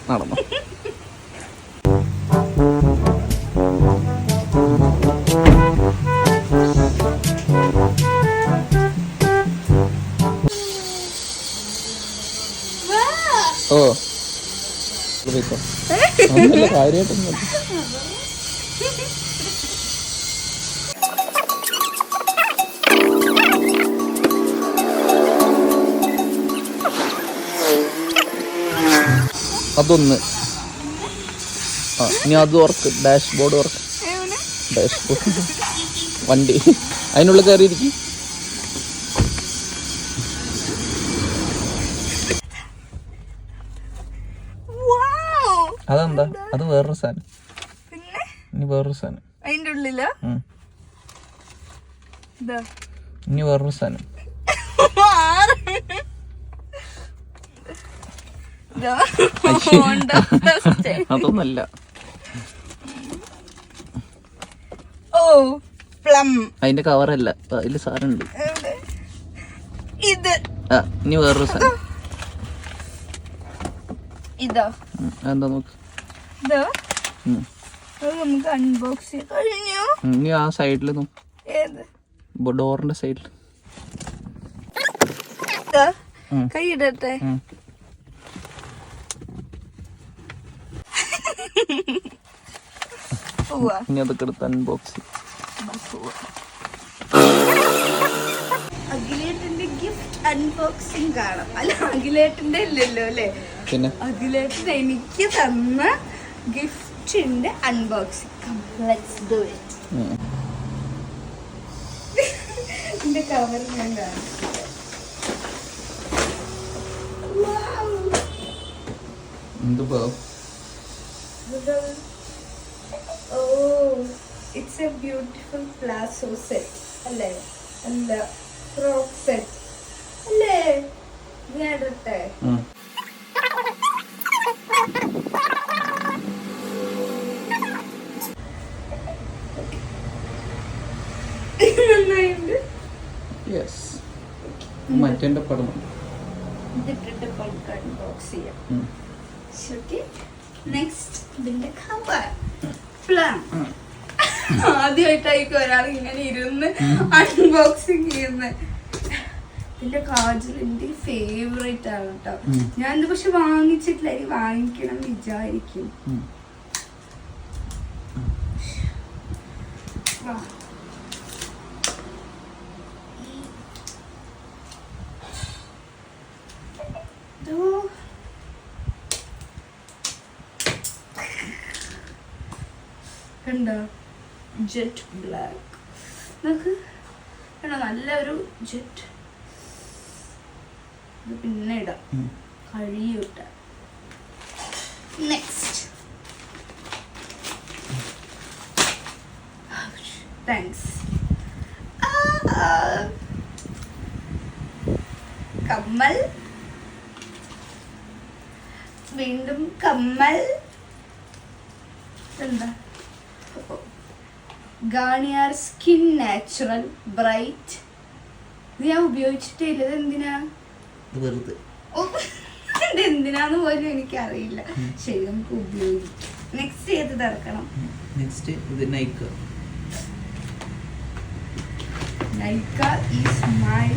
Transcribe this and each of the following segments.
നടന്നു. ഓ ഒന്നുമില്ല, കാര്യമായിട്ടൊന്നും. അതൊന്ന് ഇനി അത് വർക്ക്, ഡാഷ്ബോർഡ് വർക്ക്, ഡാഷ്ബോർഡ് വണ്ടി അതിനുള്ളിൽ കയറിയിരിക്കും. അതെന്താ? അത് വേറൊരു സാധനം. ഇനി വേറൊരു സാധനം അതിന്റെ ഉള്ളില് ഇനി വേറൊരു സാധനം. അതൊന്നല്ല. ഓ പ്ലം. അതിന്റെ കവറല്ല, അതില് സാധനം ഉണ്ട്. ഇത് ഇനി വേറൊരു സാധനം. ഇതാ എന്താ നോക്ക്. നമുക്ക് അൺബോക്സ് കഴിഞ്ഞു. ഇനി ആ സൈഡില് ഡോറിന്റെ സൈഡില് കൈ ഇടട്ടെ. ഇനി അതൊക്കെ എടുത്ത് അൺബോക്സ്. അഖിലേട്ടന്റെ ഗിഫ്റ്റ് അൺബോക്സിംഗ് കാണാം. അല്ല, അഖിലേട്ടന്റെ ഇല്ലല്ലോ അല്ലേ, പിന്നെ അഖിലേട്ടൻ എനിക്ക് തന്ന ഗിഫ്റ്റിന്റെ അൺബോക്സിംഗ്. Let's do it. ഇതിന്റെ കവർ ഞാൻ കാണാം. Oh, it's a beautiful palazzo set. അല്ലേ? അല്ല, frock set. അല്ലേ? ഞാൻ ഇടട്ടെ. നന്നായിട്ടുണ്ട്. യെസ്, മറ്റേന്റെ പടം ഇതിട്ടിട്ട് നമുക്ക് അൺബോക്സ് ചെയ്യാം. നെക്സ്റ്റ് ഇതിന്റെ കവർ. ആദ്യമായിട്ടായിരിക്കും ഒരാൾ ഇങ്ങനെ ഇരുന്ന് അൺബോക്സിങ് ചെയ്യുന്നത്. ഇതിന്റെ കാജൽ എന്റെ ഫേവറേറ്റ് ആണ് കേട്ടോ. ഞാൻ ഇത് പക്ഷെ വാങ്ങിച്ചിട്ടില്ല, എനിക്ക് വാങ്ങിക്കണം വിചാരിക്കും. കണ്ടോ, ജെറ്റ് ബ്ലാക്ക്. നമുക്ക് കണ്ടോ, നല്ലൊരു ജെറ്റ്. ഇത് പിന്നെ ഇടാം, കഴിയൂട്ട. Next, thanks. കമ്മൽ, വീണ്ടും കമ്മൽ. എന്താ? Garnier skin natural bright. ഇത് ഞാൻ ഉപയോഗിച്ചിട്ടേ ഇല്ല. ഇത് എന്തിനാ? ഇതെന്തിനാന്ന് പോലും എനിക്കറിയില്ല. ശരി, നമുക്ക് ഉപയോഗിക്കാം. നെക്സ്റ്റ് ഏത് തുറക്കണം? നെക്സ്റ്റ് ഇത് നൈക്ക. Nykaa is mine.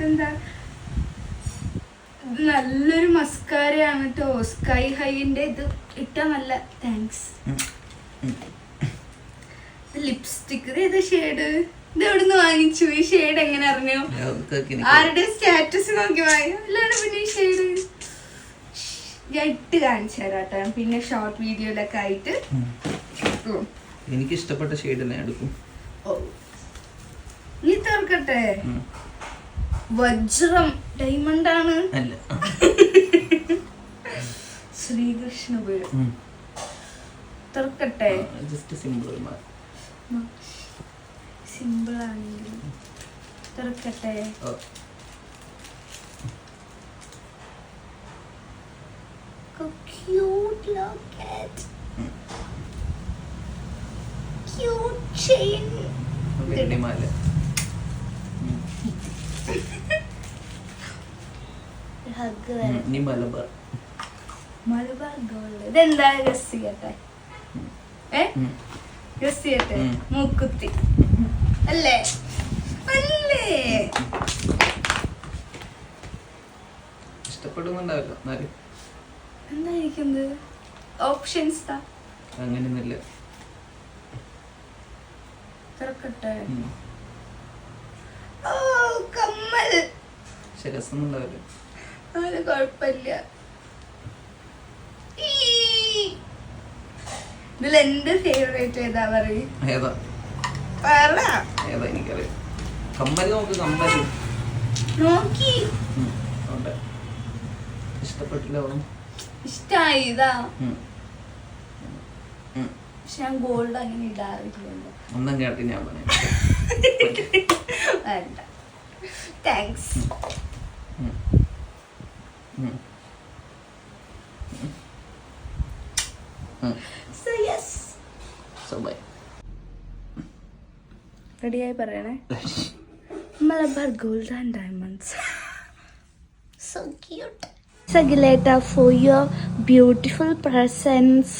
എന്താ? ഇത് നല്ലൊരു മസ്കാരയാണ് കേട്ടോ, സ്കൈ ഹൈന്റെ. ഇത് ഇട്ടാ നല്ല. താങ്ക്സ്. ലിപ്സ്റ്റിക്. ഇത് ഏതാ ഷെയ്ഡ്? ഇത് എവിടുന്ന് വാങ്ങിച്ചു? ഈ ഷെയ്ഡ് എങ്ങനെ അറിഞ്ഞു? ആരുടെ സ്റ്റാറ്റസ് നോക്കി വാങ്ങി? അല്ലാണ്ട് പിന്നെ ഈ ഷെയ്ഡ് ഞാൻ ഇട്ട് കാണിച്ചു തരാട്ടോ, പിന്നെ ഷോർട്ട് വീഡിയോയിലൊക്കെ ആയിട്ട്. എനിക്ക് ഇഷ്ടപ്പെട്ട ഷെയ്ഡ് തന്നെ എടുക്കും. ഓ, നീ തുറക്കട്ടെ. വജ്രം, ഡയമണ്ട് ആണ്. ശ്രീകൃഷ്ണപുരം. തുറക്കട്ടെ. ജസ്റ്റ് സിമ്പിൾ സിമ്പിൾ ആണെങ്കിലും തുറക്കട്ടെ. Cute locket. Cute chain. വെള്ളിമാല. Hug. നീ മലബാർ. മലബാർ ഗോൾഡ്. ഇതെന്താ ഗസ് ചെയ്യട്ടെ? ഗസ് ചെയ്യട്ടെ? മൂക്കുത്തി അല്ലേ? അല്ലേ? ഇഷ്ടപ്പെടുന്നുണ്ടാവില്ല എന്നാലും എന്തായിരിക്കുന്നത്? ഓപ്ഷൻസ് അങ്ങനെയൊന്നുമില്ല. തുറക്കട്ടെ. ഓ കമ്മൽ. പക്ഷെ രസമൊന്നുണ്ടാവില്ല. അത് കുഴപ്പമില്ല. ഇതിൽ എന്റെ ഫേവറേറ്റ് ഏതാ പറയും? ഏതാ എനിക്കറിയാം. കമ്മല് നോക്ക്. കമ്മല് നോക്കി ഇഷ്ടപ്പെട്ടില്ല. ഇഷ്ടായി ഇതാ. പക്ഷെ ഞാൻ ഗോൾഡ് അങ്ങനെ ഇടാറില്ലല്ലോ. ഒന്നും കേട്ടി ഞാൻ പറയാം. വേണ്ട. Thanks. So yes. So bye. റെഡിയായി പറയണേ. Malabar gold and diamonds. So cute. Sagileta for your beautiful presence.